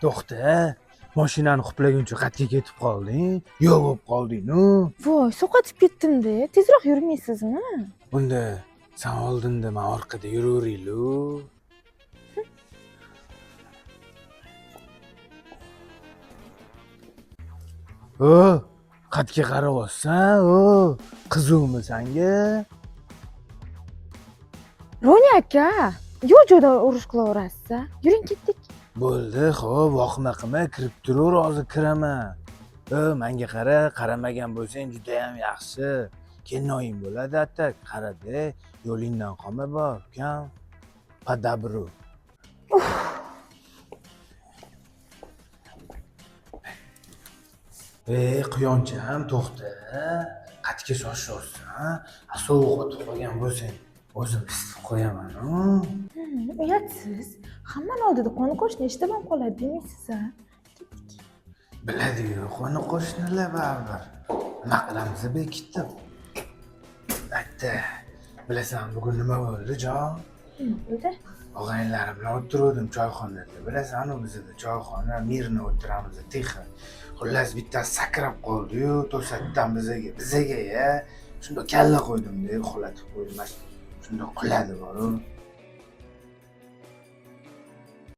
to'xta. Mashinani xuplaguncha qatga ketib qolding. Yo'q bo'lib qolding-ku. Voy, sovqotib ketdim-da. Tezroq yurmaysizmi? Bunda sen oldinda, men orqada yuraveraylik. Qatga qarayapsan, qizuvmi sanga? Roni aka, yo'q joyda urush qilaverasiz. Yuring ketdik. Bo'ldi, xo'p, vahima qilma, kirib tur, hozir kiraman. Menga qara, qaramagan bo'lsang juda ham yaxshi. Kelinoying bo'ladi atak. Qara-da, yo'lingdan qolma bor, ukam. Padabru. Quyoncham, to'xta. Qatga shoshyapsan. Sovuq o'tib qolgan bo'lsang, o'zim isitib qo'yaman. Uyatsiz. Hammani oldida qo'ni qo'shni eshitib ham qoladi demaysiz. Biladi-yu, qo'ni qo'shnilar baribir. Nima qilamiz bekitdim. Aytdi. Bilasan, bugun nima bo'ldi, jon? Bo'ldi. Og'aynilarim bilan o'tirdim choyxonada. Bilasan-ku, bizda choyxona, mirni o'tiramiz, tixi. Xullas bittasi sakrab qoldi-yu, to'satdan bizaga-ya. Shunda kalla qo'ydim-da, uxlatib qo'ydim. Shunda quladi bor-ku.